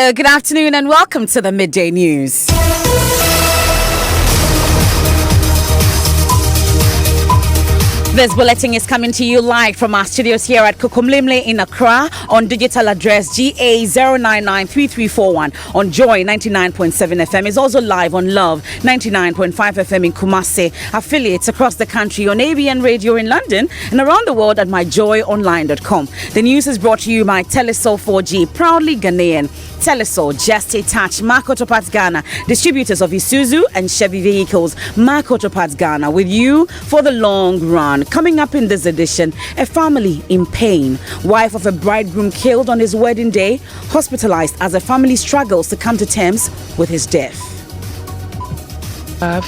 Hello, good afternoon and welcome to the Midday News. This bulletin is coming to you live from our studios here at Kokomlimle in Accra on digital address GA0993341 on Joy 99.7 FM. It's also live on Love 99.5 FM in Kumasi, affiliates across the country on ABN Radio in London and around the world at myjoyonline.com. The news is brought to you by Telesol 4G, proudly Ghanaian. Telesol, Just a Touch, Mark Auto Parts Ghana, distributors of Isuzu and Chevy vehicles. Mark Auto Parts Ghana with you for the long run. Coming up in this edition, a family in pain. Wife of a bridegroom killed on his wedding day, hospitalized as a family struggles to come to terms with his death. That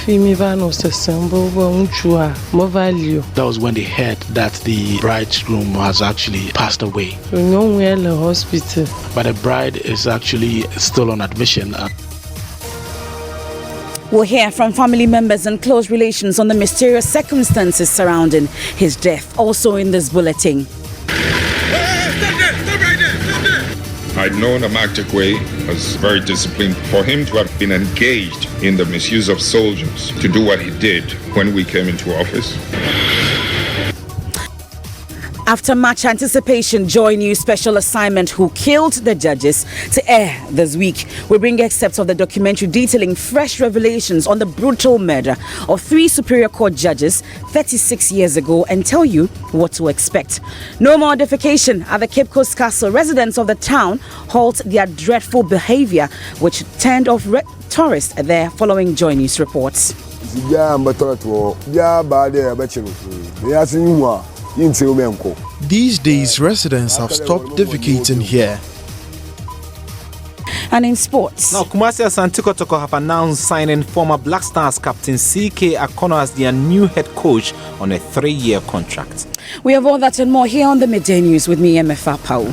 was when they heard that the bridegroom has actually passed away. But the bride is actually still on admission. We'll hear from family members and close relations on the mysterious circumstances surrounding his death. Also in this bulletin. I'd known Amaktekwe was very disciplined. For him to have been engaged in the misuse of soldiers to do what he did when we came into office. After much anticipation, Joy News special assignment Who Killed the Judges to air this week. We bring excerpts of the documentary detailing fresh revelations on the brutal murder of 3 Superior Court judges 36 years ago and tell you what to expect. No more defecation at the Cape Coast Castle. Residents of the town halt their dreadful behavior, which turned off tourists there following Joy News reports. These days, residents have stopped defecating here. And in sports. Now, Kumasi Asante Kotoko have announced signing former Black Stars captain C.K. Akono as their new head coach on a 3-year contract. We have all that and more here on the Midday News with me, MFA Pau.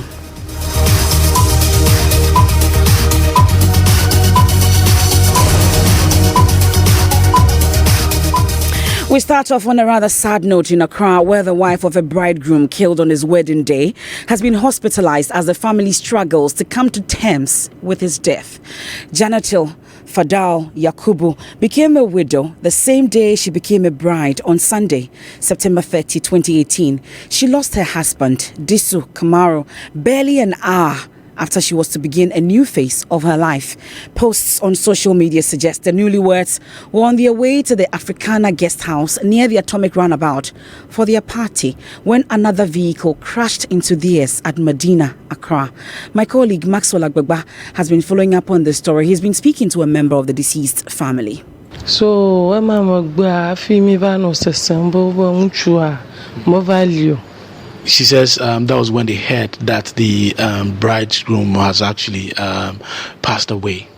We start off on a rather sad note in Accra, where the wife of a bridegroom killed on his wedding day has been hospitalized as the family struggles to come to terms with his death. Janatil Fadal Yakubu became a widow the same day she became a bride on Sunday, September 30, 2018. She lost her husband, Disu Kamaro, barely an hour after she was to begin a new phase of her life. Posts on social media suggest the newlyweds were on their way to the Africana guest house near the Atomic Roundabout for their party when another vehicle crashed into theirs at Medina, Accra. My colleague Maxwell Agbegba has been following up on this story. He's been speaking to a member of the deceased family. So, She says that was when they heard that the bridegroom has actually passed away.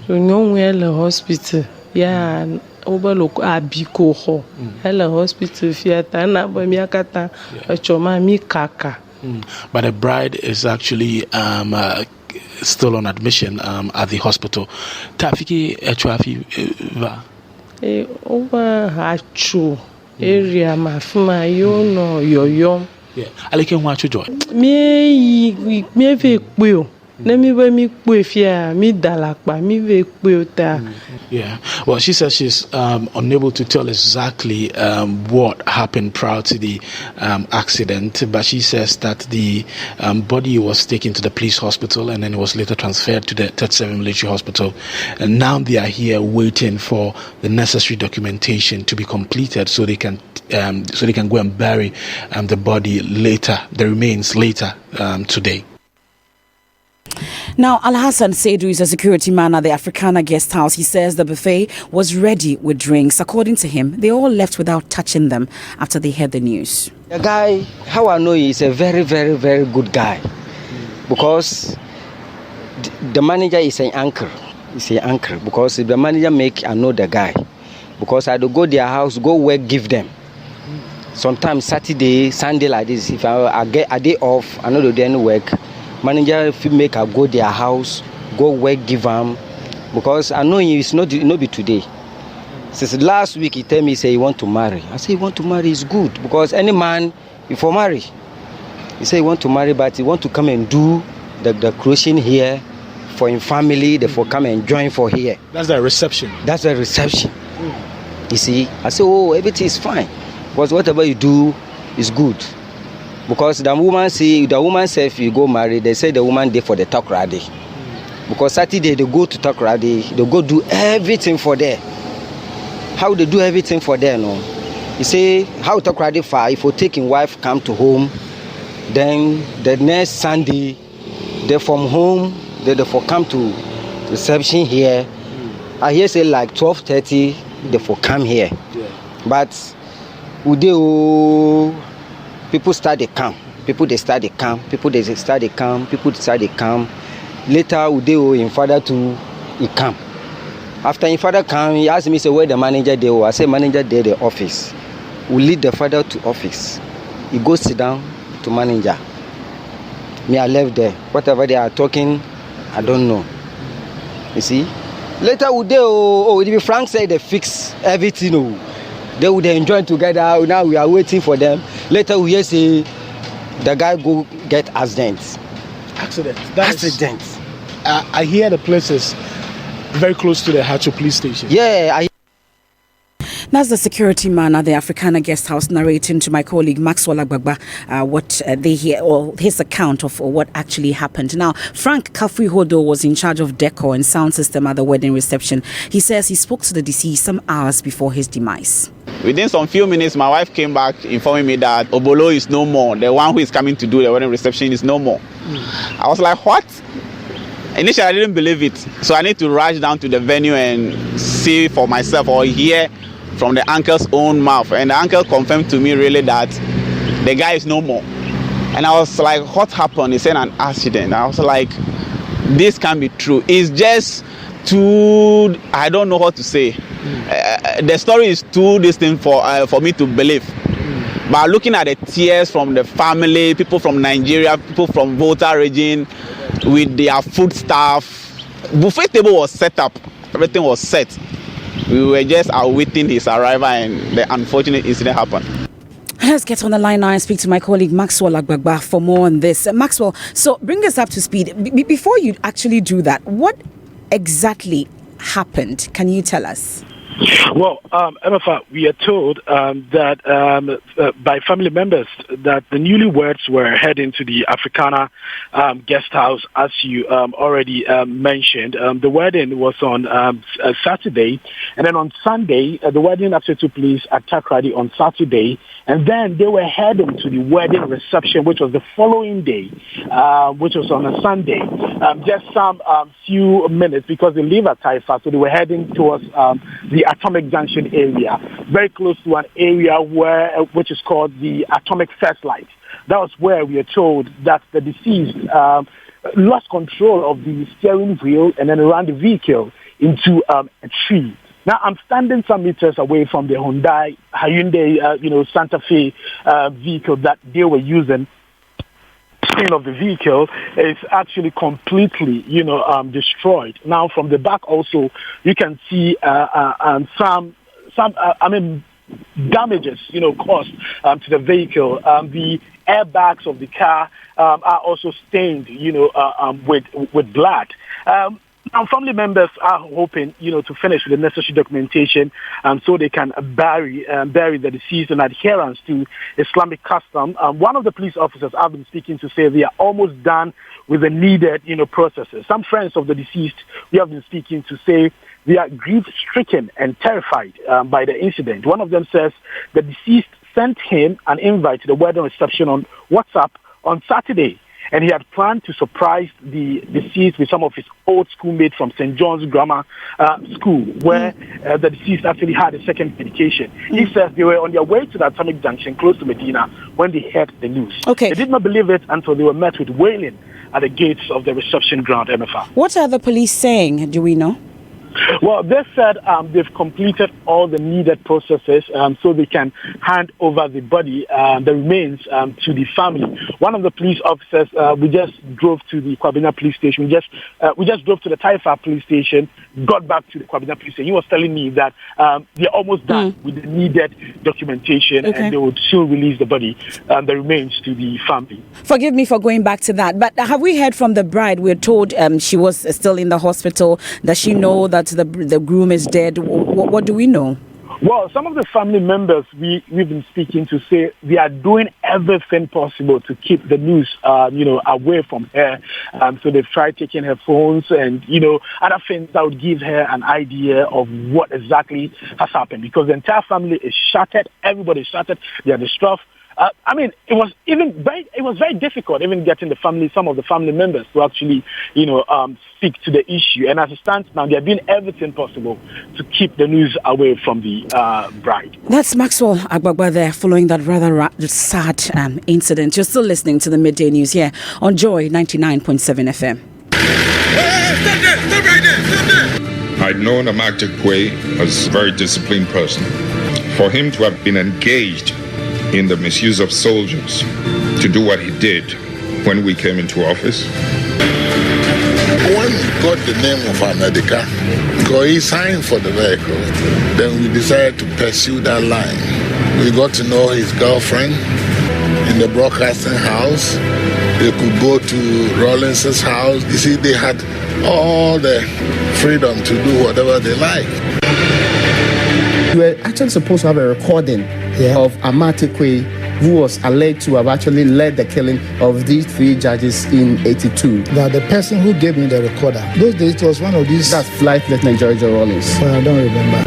So, hospital. Yeah, overlook Abiko ho. Hello, hospital theater. Na bamiakata. Choma mi kaka. But the bride is actually still on admission at the hospital. Tafiki Echuafi va. Over Hachu area mafuma yono yoyom. Yeah, I like him. What you join? Me ve kwe. Na mi ba mi kwe fia mi dalakpa mi ve kwe ta. Yeah. Well, she says she's unable to tell exactly what happened prior to the accident, but she says that the body was taken to the police hospital and then it was later transferred to the 37 military hospital. And now they are here waiting for the necessary documentation to be completed so they can go and bury the body later, the remains later today. Now, Al-Hassan Seidu is a security man at the Africana guest house. He says the buffet was ready with drinks. According to him, they all left without touching them after they heard the news. The guy, how I know he is a very, very, very good guy. Because the manager is an anchor. He's an anchor. Because if the manager I know the guy. Because I do go their house, go work, give them. Sometimes Saturday, Sunday like this, if I get a day off, I know they didn't work. Manager make I go their house, go work, give them, because I know it's not be today. Since last week he tell me say he want to marry. I say he want to marry is good because any man before marry. He say he want to marry, but he want to come and do the creation here for him family, they for come and join for here. That's the reception. That's the reception. You see, I say, oh, everything is fine. Because whatever you do is good. Because the woman say if you go marry, they say the woman there for the talk ready. Because Saturday they go to talk ready, they go do everything for there. How they do everything for there, no? You say, how talk ready for if you taking wife come to home, then the next Sunday, they from home, they for come to reception here. I hear say like 12:30, they for come here. Yeah. But people start to come. People they start to come. People they start to come. People start to come. Later in father to he come. After in father come, he asked me say where the manager they were. I say manager there the office. We lead the father to office. He goes sit down to manager. Me I left there. Whatever they are talking, I don't know. You see? Later Frank said they fix everything. They would enjoy together. Now we are waiting for them. Later we hear say the guy go get accident. Accident. I hear the place is very close to the Hacho police station. Yeah, That's the security man at the Africana guest house narrating to my colleague Maxwell Agbagba what they hear, or his account of what actually happened. Now, Frank Kafui-Hodo was in charge of decor and sound system at the wedding reception. He says he spoke to the deceased some hours before his demise. Within some few minutes, my wife came back informing me that Obolo is no more. The one who is coming to do the wedding reception is no more. I was like, what? Initially, I didn't believe it. So I need to rush down to the venue and see for myself or hear from the uncle's own mouth. And the uncle confirmed to me really that the guy is no more. And I was like, what happened? He said an accident. I was like, this can't be true. It's just too, I don't know what to say. The story is too distinct for me to believe. But looking at the tears from the family, people from Nigeria, people from Volta region, with their food stuff, buffet table was set up. Everything was set. We were just awaiting his arrival, and the unfortunate incident happened. Let's get on the line now and speak to my colleague Maxwell Agbagba for more on this. Maxwell, so bring us up to speed. Before you actually do that, what exactly happened? Can you tell us? Well, MFA, we are told that by family members that the newlyweds were heading to the Africana guest house, as you already mentioned. The wedding was on Saturday, and then on Sunday, the wedding actually took place at Takrady on Saturday, and then they were heading to the wedding reception, which was the following day, which was on a Sunday. Just some few minutes, because they live at Taifa, so they were heading towards the Atomic Junction area, very close to an area which is called the Atomic First Light. That was where we are told that the deceased lost control of the steering wheel and then ran the vehicle into a tree. Now, I'm standing some meters away from the Hyundai, Santa Fe vehicle that they were using. Screen of the vehicle is actually completely, destroyed. Now, from the back also, you can see some damages, caused to the vehicle. The airbags of the car are also stained, with blood. Now, family members are hoping, to finish with the necessary documentation so they can bury the deceased in adherence to Islamic custom. One of the police officers I've been speaking to say they are almost done with the needed, processes. Some friends of the deceased we have been speaking to say they are grief-stricken and terrified by the incident. One of them says the deceased sent him an invite to the wedding reception on WhatsApp on Saturday. And he had planned to surprise the deceased with some of his old schoolmates from St. John's Grammar School, where the deceased actually had a second medication. He says they were on their way to the Atomic Junction, close to Medina, when they heard the news. Okay. They did not believe it until they were met with wailing at the gates of the reception ground, MFA. What are the police saying? Do we know? Well, they said they've completed all the needed processes so they can hand over the body, the remains, to the family. One of the police officers, we just drove to the Kwabena police station. We just drove to the Taifa police station, got back to the Kwabena police station. He was telling me that they're almost done with the needed documentation, and they would soon release the body, the remains, to the family. Forgive me for going back to that, but have we heard from the bride? We're told she was still in the hospital. Does she know that the groom is dead? What do we know? Well, some of the family members we've been speaking to say they are doing everything possible to keep the news, away from her. So they've tried taking her phones and, other things that would give her an idea of what exactly has happened. Because the entire family is shattered. Everybody's shattered. They are distraught. It was very difficult even getting some of the family members to actually, speak to the issue. And as it stands now, they're doing everything possible to keep the news away from the bride. That's Maxwell Agbagba there, following that rather sad incident. You're still listening to the Midday News here on Joy 99.7 FM. I'd known Amaktek Kwe as a very disciplined person. For him to have been engaged in the misuse of soldiers to do what he did when we came into office. When we got the name of America, because he signed for the vehicle, then we decided to pursue that line. We got to know his girlfriend in the broadcasting house. They could go to Rawlins's house. You see, they had all the freedom to do whatever they like. We were actually supposed to have a recording of Amaktek Kwe, who was alleged to have actually led the killing of these 3 judges in '82. Now, the person who gave me the recorder, those days it was one of these. That's Flight Lieutenant George Rawlins. I don't remember.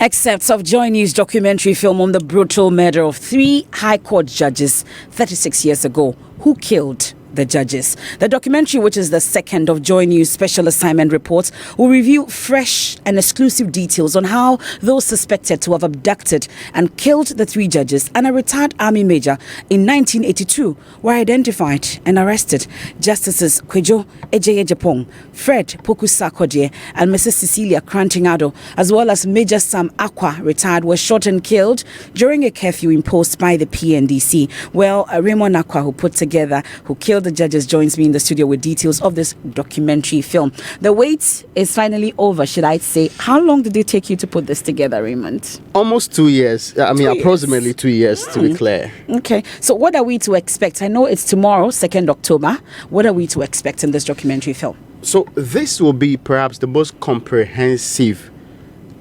Excerpts of Joy News documentary film on the brutal murder of 3 High Court judges 36 years ago who killed the judges. The documentary, which is the second of Joy News special assignment reports, will review fresh and exclusive details on how those suspected to have abducted and killed the 3 judges and a retired army major in 1982 were identified and arrested. Justices Kwejo Ejeyejepong, Fred Pokusa-Kodie and Mrs. Cecilia Krantingado, as well as Major Sam Akwa, retired, were shot and killed during a curfew imposed by the PNDC. Well, Raymond Akwa, who killed the judges, joins me in the studio with details of this documentary film. The wait is finally over, should I say. How long did it take you to put this together, Raymond? Almost 2 years. Approximately 2 years, to be clear. Okay. So what are we to expect? I know it's tomorrow, 2nd October. What are we to expect in this documentary film? So this will be perhaps the most comprehensive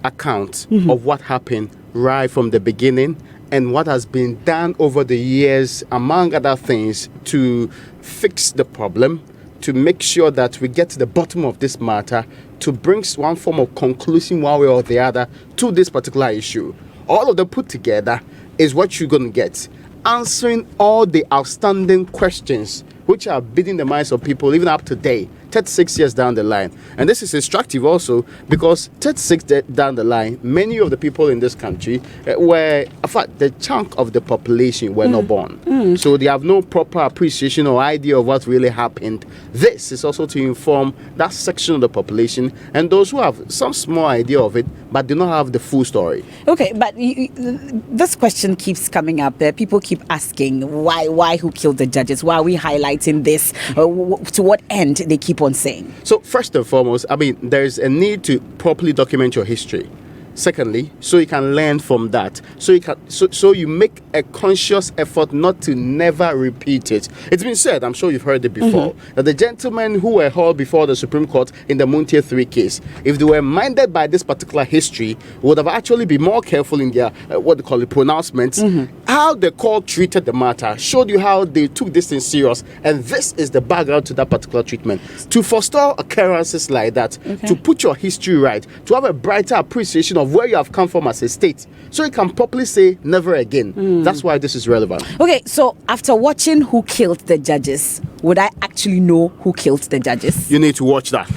account of what happened right from the beginning and what has been done over the years, among other things, to fix the problem, to make sure that we get to the bottom of this matter, to bring one form of conclusion one way or the other to this particular issue. All of them put together is what you're going to get, answering all the outstanding questions which are beating the minds of people even up to date, 36 years down the line. And this is instructive also because 36 down the line, many of the people in this country were, in fact, the chunk of the population were not born. So they have no proper appreciation or idea of what really happened. This is also to inform that section of the population and those who have some small idea of it but do not have the full story. Okay, but this question keeps coming up there. People keep asking why who killed the judges? Why are we highlighting this? To what end they keep on saying? So first and foremost, there's a need to properly document your history. Secondly, so you can learn from that. So you make a conscious effort not to never repeat it. It's been said, I'm sure you've heard it before, that the gentlemen who were hauled before the Supreme Court in the Muntia 3 case, if they were minded by this particular history, would have actually been more careful in their, pronouncements. How the court treated the matter showed you how they took this thing serious, and this is the background to that particular treatment. To forestall occurrences like that, to put your history right, to have a brighter appreciation of where you have come from as a state, so you can properly say never again. That's why this is relevant. Okay, so after watching Who Killed the Judges, would I actually know who killed the judges? You need to watch that.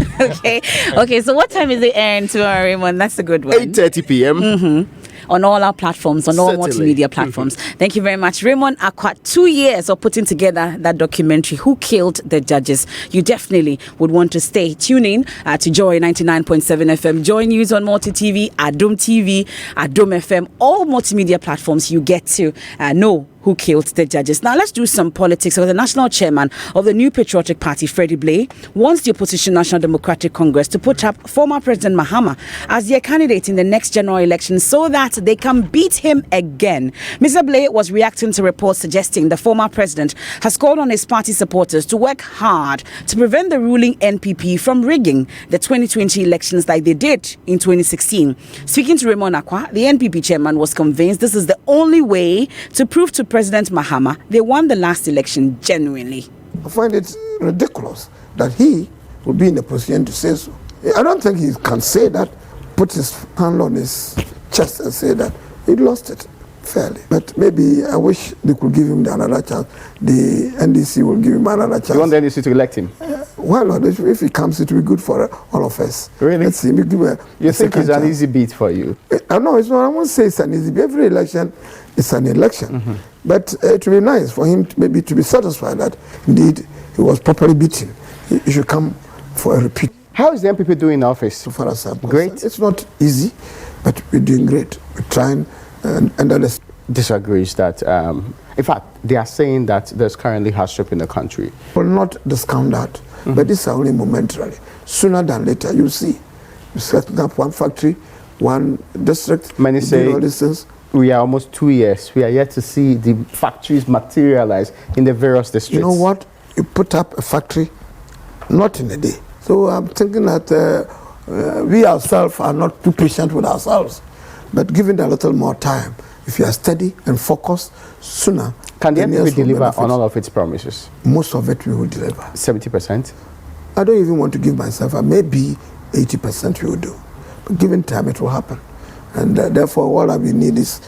Okay, so what time is it airing tomorrow, Raymond? That's a good one. 8:30 p.m. on all our platforms, on all Certainly. multimedia platforms. Thank you very much. Raymond Akwa, 2 years of putting together that documentary, Who Killed the Judges? You definitely would want to stay. Tune in to Joy 99.7 FM, Joy News on Multi TV, Adom TV, Adom FM, all multimedia platforms. You get to know who killed the judges. Now let's do some politics. So the national chairman of the New Patriotic Party, Freddie Blay, wants the opposition National Democratic Congress to put up former President Mahama as their candidate in the next general election so that they can beat him again. Mr. Blay was reacting to reports suggesting the former president has called on his party supporters to work hard to prevent the ruling NPP from rigging the 2020 elections like they did in 2016. Speaking to Raymond Akwa, the NPP chairman was convinced this is the only way to prove to President Mahama they won the last election genuinely. I find it ridiculous that he would be in a position to say so. I don't think he can say that, put his hand on his chest and say that he lost it fairly. But maybe I wish they could give him another chance. The NDC will give him another chance. You want the NDC to elect him? Well, if he comes, it will be good for all of us. Really? Let's see. You think it's an easy beat for you? No, it's not. I won't say it's an easy beat. Every election is an election. But it would be nice for him to be satisfied that indeed he was properly beaten. He should come for a repeat. How is the NPP doing in office? So far as I'm great. Concerned. It's not easy, but we're doing great. We're trying and others disagrees that, in fact, they are saying that there's currently hardship in the country. Will not discount that, but this is only momentarily. Sooner than later, you'll see. You're setting up one factory, one district. Many say all these things. We are almost 2 years. We are yet to see the factories materialize in the various districts. You know what? You put up a factory, not in a day. So I'm thinking that we ourselves are not too patient with ourselves, but given a little more time, if you are steady and focused, sooner. Can the NPP deliver on all of its promises? Most of it we will deliver. 70%? I don't even want to give myself maybe 80% we will do. But given time, it will happen. And therefore, all we need is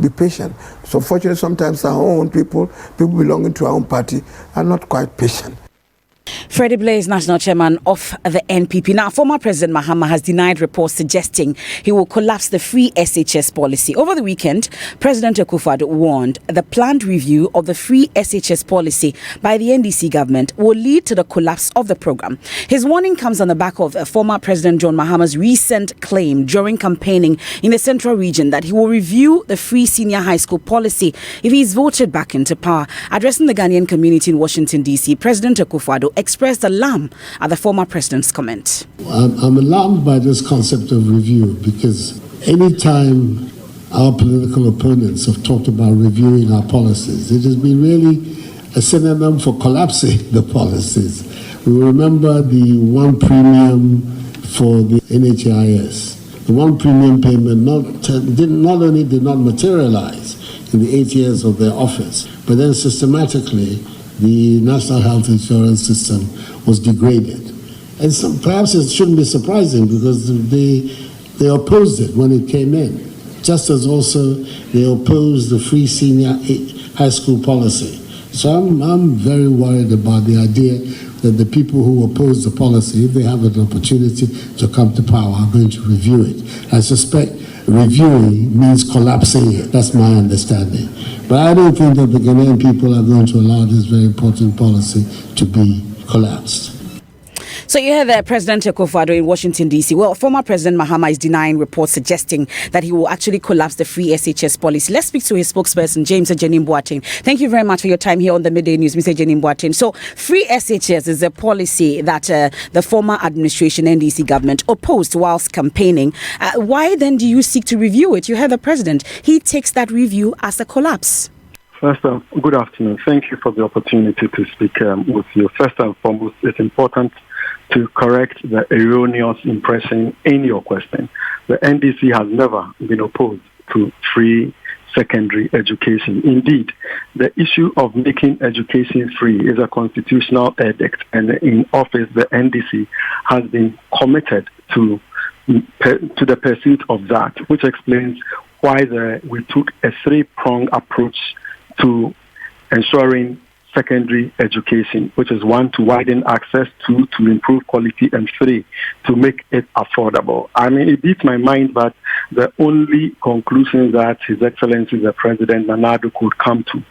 be patient. So fortunately, sometimes our own people belonging to our own party, are not quite patient. Freddie Blay is national chairman of the NPP. Now, former President Mahama has denied reports suggesting he will collapse the free SHS policy. Over the weekend, President Akufo-Addo warned the planned review of the free SHS policy by the NDC government will lead to the collapse of the program. His warning comes on the back of former President John Mahama's recent claim during campaigning in the central region that he will review the free senior high school policy if he is voted back into power. Addressing the Ghanaian community in Washington, D.C., President Akufo-Addo expressed alarm at the former president's comment. I'm alarmed by this concept of review because anytime our political opponents have talked about reviewing our policies, it has been really a synonym for collapsing the policies. We remember the one premium for the NHIS. The one premium payment not only did not materialize in the 8 years of their office, but then systematically the national health insurance system was degraded. And perhaps it shouldn't be surprising because they opposed it when it came in, just as also they opposed the free senior high school policy. So I'm very worried about the idea that the people who oppose the policy, if they have an opportunity to come to power, are going to review it. I suspect reviewing means collapsing it. That's my understanding. But I don't think that the Ghanaian people are going to allow this very important policy to be collapsed. So you heard President Akufo-Addo in Washington, D.C. Well, former President Mahama is denying reports suggesting that he will actually collapse the free SHS policy. Let's speak to his spokesperson, James Ejenim Boateng. Thank you very much for your time here on the Midday News, Mr. Ejenim Boateng. So free SHS is a policy that the former administration NDC government opposed whilst campaigning. Why then do you seek to review it? You heard the president. He takes that review as a collapse. First, good afternoon. Thank you for the opportunity to speak with you. First and foremost, it's important to correct the erroneous impression in your question. The NDC has never been opposed to free secondary education. Indeed, the issue of making education free is a constitutional edict, and in office, the NDC has been committed to the pursuit of that, which explains why we took a three-pronged approach to ensuring secondary education, which is 1, to widen access, 2, to improve quality, and 3, to make it affordable. I mean, it beats my mind that the only conclusion that His Excellency the President Nana Addo could come to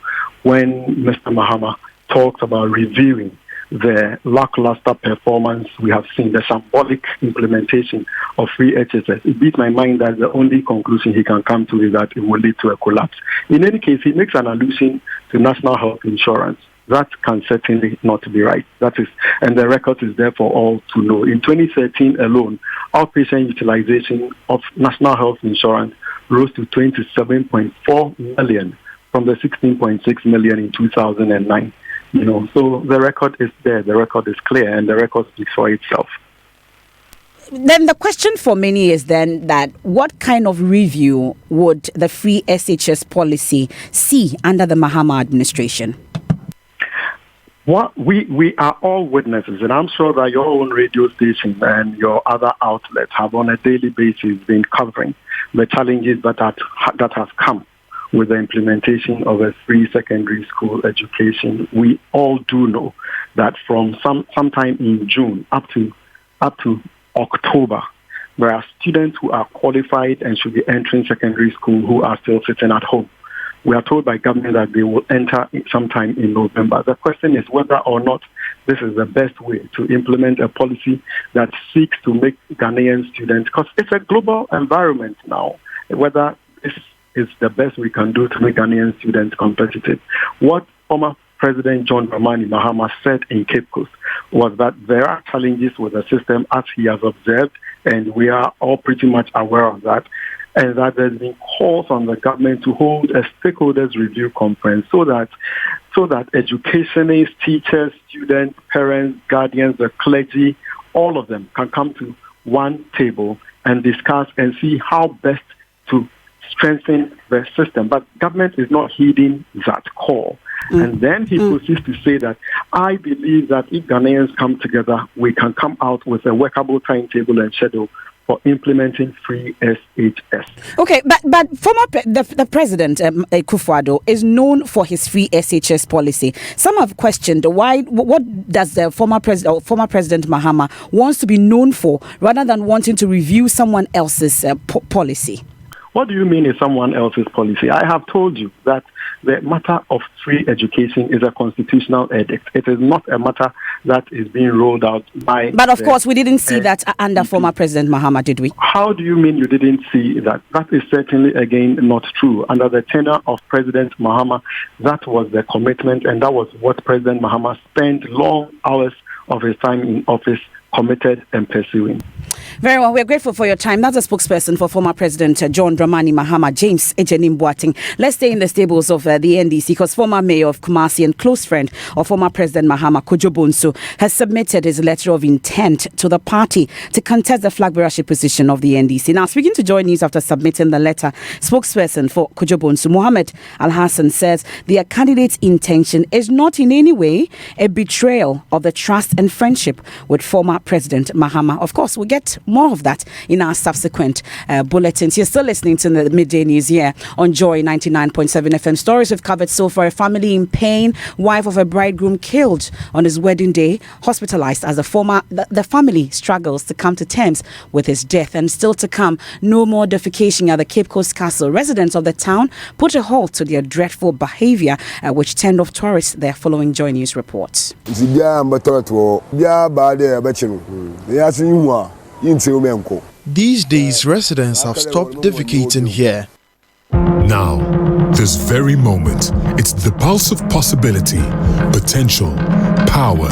when Mr. Mahama talks about reviewing the lackluster performance we have seen, the symbolic implementation of free HSS. It beats my mind that the only conclusion he can come to is that it will lead to a collapse. In any case, he makes an allusion to national health insurance. That can certainly not be right. That is, and the record is there for all to know. In 2013 alone, outpatient utilization of national health insurance rose to 27.4 million from the 16.6 million in 2009. So the record is there, the record is clear, and the record speaks for itself. Then the question for many is then that what kind of review would the free SHS policy see under the Mahama administration? What we are all witnesses, and I'm sure that your own radio station and your other outlets have on a daily basis been covering the challenges that have come with the implementation of a free secondary school education. We all do know that from sometime in June up to October, there are students who are qualified and should be entering secondary school who are still sitting at home. We are told by government that they will enter sometime in November. The question is whether or not this is the best way to implement a policy that seeks to make Ghanaian students, because it's a global environment now, whether this is the best we can do to make Ghanaian students competitive. What former President John Dramani Mahama said in Cape Coast was that there are challenges with the system as he has observed, and we are all pretty much aware of that, and that there's been calls on the government to hold a stakeholders review conference so that educationists, teachers, students, parents, guardians, the clergy, all of them can come to one table and discuss and see how best to strengthen the system. But government is not heeding that call. And then he proceeds to say that, I believe that if Ghanaians come together, we can come out with a workable timetable and schedule for implementing free SHS. Okay, but the president, Akufo-Addo, is known for his free SHS policy. Some have questioned what does the former President Mahama wants to be known for rather than wanting to review someone else's policy? What do you mean is someone else's policy? I have told you that the matter of free education is a constitutional edict. It is not a matter that is being rolled out by... But of course, we didn't see that under former President Mahama, did we? How do you mean you didn't see that? That is certainly, again, not true. Under the tenure of President Mahama, that was the commitment, and that was what President Mahama spent long hours of his time in office committed and pursuing. Very well. We're grateful for your time. That's a spokesperson for former President John Dramani Mahama, James Ejenim Boateng. Let's stay in the stables of the NDC because former mayor of Kumasi and close friend of former President Mahama, Kojo Bonsu, has submitted his letter of intent to the party to contest the flag bearership position of the NDC. Now, speaking to Joy News after submitting the letter, spokesperson for Kojo Bonsu, Mohammed Al-Hassan, says their candidate's intention is not in any way a betrayal of the trust and friendship with former President Mahama. Of course, we'll get more of that in our subsequent bulletins. You're still listening to the Midday News here on Joy 99.7 FM. Stories we've covered so far: a family in pain, wife of a bridegroom killed on his wedding day, hospitalized as the family struggles to come to terms with his death. And still to come, no more defecation at the Cape Coast Castle. Residents of the town put a halt to their dreadful behavior, which turned off tourists there, following Joy News reports. These days, residents have stopped defecating here. Now, this very moment, it's the pulse of possibility, potential, power.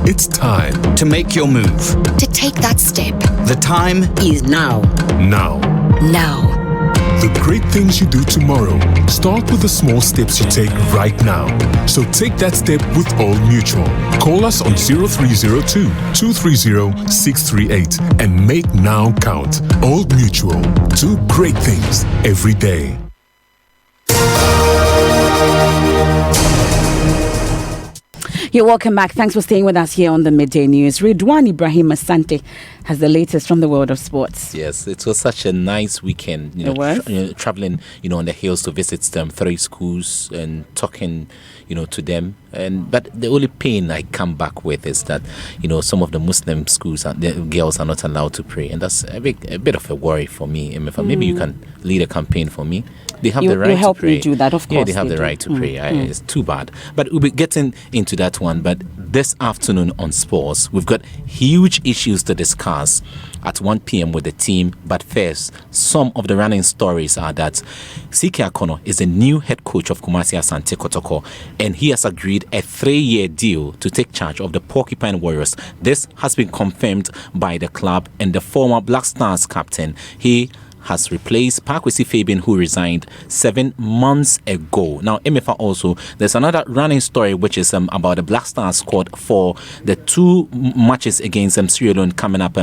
It's time to make your move, to take that step. The time is now. Now. The great things you do tomorrow start with the small steps you take right now. So take that step with Old Mutual. Call us on 0302 230 638 and make now count. Old Mutual. Do great things every day. You're welcome back. Thanks for staying with us here on the Midday News. Ridwan Ibrahim Asante has the latest from the world of sports. Yes, it was such a nice weekend. Traveling, on the hills to visit 3 schools and talking, to them. But the only pain I come back with is that, some of the Muslim schools, the girls are not allowed to pray, and that's a bit of a worry for me. Maybe you can lead a campaign for me. They have the right to help pray. Me do that, of course. Yeah, they have the right to pray. It's too bad. But we'll be getting into that one. But this afternoon on sports, we've got huge issues to discuss at 1 p.m. with the team. But first, some of the running stories are that CK Akono is the new head coach of Kumasi Asante Kotoko, and he has agreed a 3-year deal to take charge of the Porcupine Warriors. This has been confirmed by the club, and the former Black Stars captain, he has replaced Pakwesi Fabian, who resigned 7 months ago. Now, MFA also, there's another running story which is about the Black Stars squad for the 2 matches against Sierra Leone coming up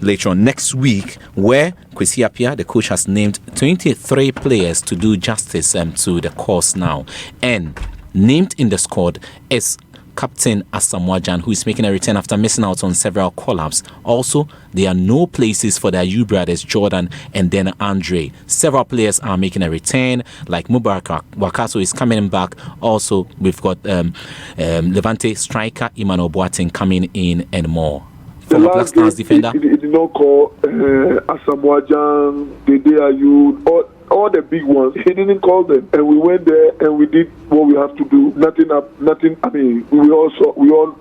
later on next week, where Kwesi Appiah, the coach, has named 23 players to do justice to the cause now. And named in the squad is Captain Asamoah Gyan, who is making a return after missing out on several call-ups. Also, there are no places for their U brothers, Jordan and then Andre. Several players are making a return, like Mubarak Wakaso is coming back. Also, we've got Levante striker Emmanuel Boateng coming in and more. From the Black Stars defender. He did not call Asamoah Gyan, Midday, all the big ones. He didn't call them, and we went there and we did what we have to do. Nothing. I mean, we all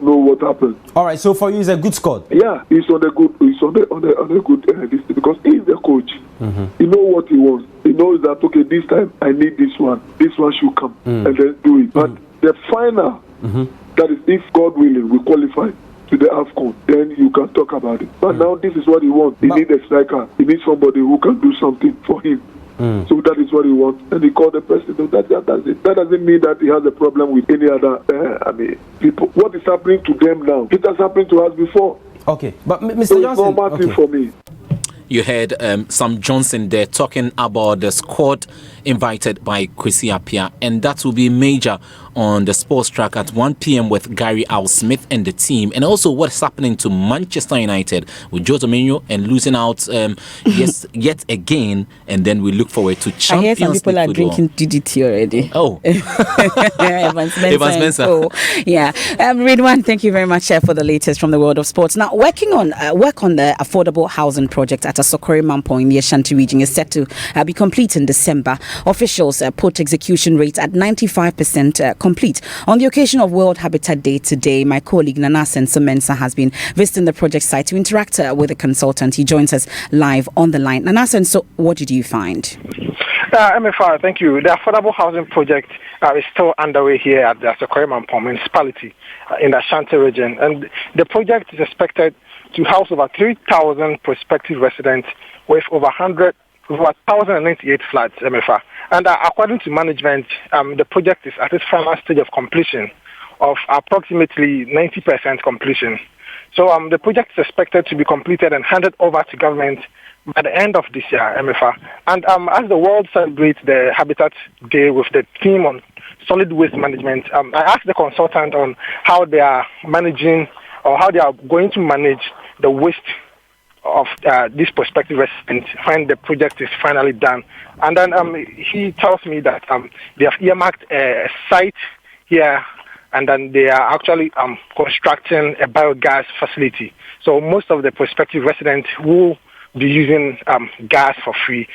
know what happened. All right. So for you, it's a good squad. Yeah, he's on the good. He's on the good list because he's the coach. Mm-hmm. He knows what he wants. He knows that this time I need this one. This one should come and then do it. But the final, that is, if God willing, we qualify to the AFCON, then you can talk about it. But now this is what he wants. He needs a striker. He needs somebody who can do something for him. So that is what he wants, and he called the president. That's it. That doesn't mean that he has a problem with any other. People. What is happening to them now? It has happened to us before. Okay, but Mr. So Johnson, it's not matter for me. You heard Sam Johnson there talking about the squad invited by Kwesi Appiah, and that will be major on the sports track at 1 p.m. with Gary Al Smith and the team, and also what's happening to Manchester United with Jose Mourinho and losing out yet again, and then we look forward to Champions League. I hear some people are drinking DDT already. Oh, Evans Mensah. Yeah, Ridwan, thank you very much for the latest from the world of sports. Now, work on the affordable housing project at Asokore Mampo in the Ashanti region is set to be complete in December. Officials put execution rates at 95% complete. On the occasion of World Habitat Day today, my colleague Nanasen Mensah has been visiting the project site to interact with the consultant. He joins us live on the line. Nanasen, so what did you find? MFR, thank you. The affordable housing project is still underway here at the Asokore Mampo municipality in the Ashanti region, and the project is expected to house over 3,000 prospective residents with over 1,098 flats, MFR. And according to management, the project is at its final stage of completion of approximately 90% completion. So the project is expected to be completed and handed over to government by the end of this year, MFR. And as the world celebrates the Habitat Day with the theme on solid waste management, I asked the consultant on how they are managing or how they are going to manage the waste of this prospective residents when the project is finally done. And then he tells me that they have earmarked a site here, and then they are actually constructing a biogas facility. So most of the prospective residents will be using gas for free.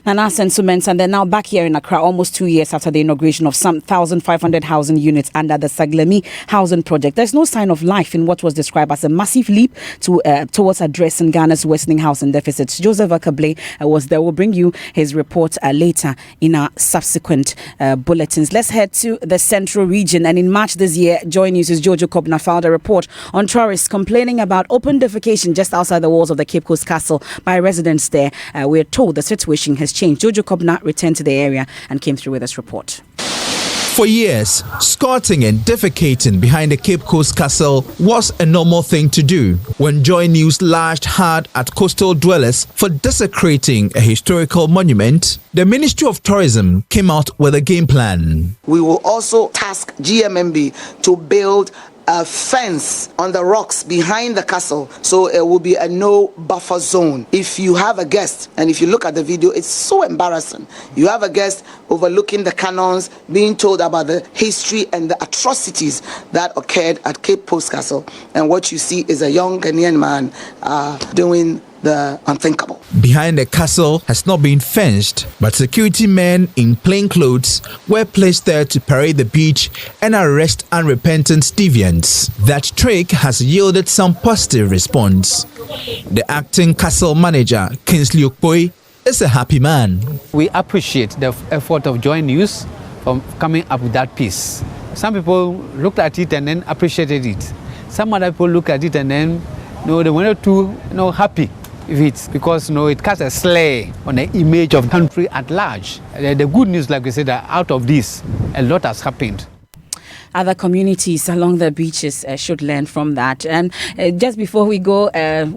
Nanas and Sumens, and they're now back here in Accra almost 2 years after the inauguration of some 1,500 housing units under the Saglemi housing project. There's no sign of life in what was described as a massive leap towards addressing Ghana's worsening housing deficits. Joseph Akable was there. We'll bring you his report later in our subsequent bulletins. Let's head to the central region. And in March this year, Joy News' Jojo Kobna filed a report on tourists complaining about open defecation just outside the walls of the Cape Coast Castle by residents there. We're told the situation has changed. Jojo Kobna returned to the area and came through with this report. For years, squatting and defecating behind the Cape Coast Castle was a normal thing to do. When Joy News lashed hard at coastal dwellers for desecrating a historical monument, the Ministry of Tourism came out with a game plan. We will also task GMMB to build a fence on the rocks behind the castle, so it will be a no buffer zone. If you have a guest, and if you look at the video, it's so embarrassing. You have a guest overlooking the cannons, being told about the history and the atrocities that occurred at Cape Coast Castle, and what you see is a young Ghanaian man doing the unthinkable. Behind the castle has not been fenced, but security men in plain clothes were placed there to parade the beach and arrest unrepentant deviants. That trick has yielded some positive response. The acting castle manager, Kingsley Okpoi, is a happy man. We appreciate the effort of Joy News for coming up with that piece. Some people looked at it and then appreciated it. Some other people look at it and then they were not too happy with it, because it casts a slur on the image of the country at large. The good news, like we said, that out of this, a lot has happened. Other communities along the beaches should learn from that. And just before we go,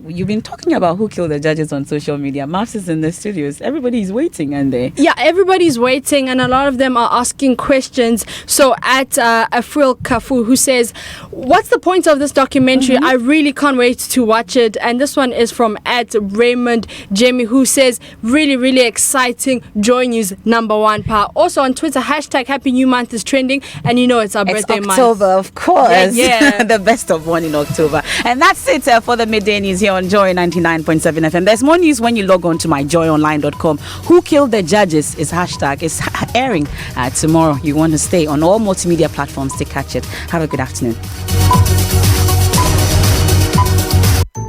you've been talking about who killed the judges on social media. Maps is in the studios. Everybody is waiting, and yeah, everybody's waiting, and a lot of them are asking questions. So at Afril Kafu, who says, "What's the point of this documentary? I really can't wait to watch it." And this one is from at Raymond Jamie, who says, "Really, really exciting. Joy News #1 power." Also on Twitter, #Happy New Month is trending, and it's our birthday October, month. of course. Yeah. The best of one in October. And that's it for the Midday News here on Joy 99.7 FM. There's more news when you log on to myjoyonline.com. Who killed the judges is #. It's airing tomorrow. You want to stay on all multimedia platforms to catch it. Have a good afternoon.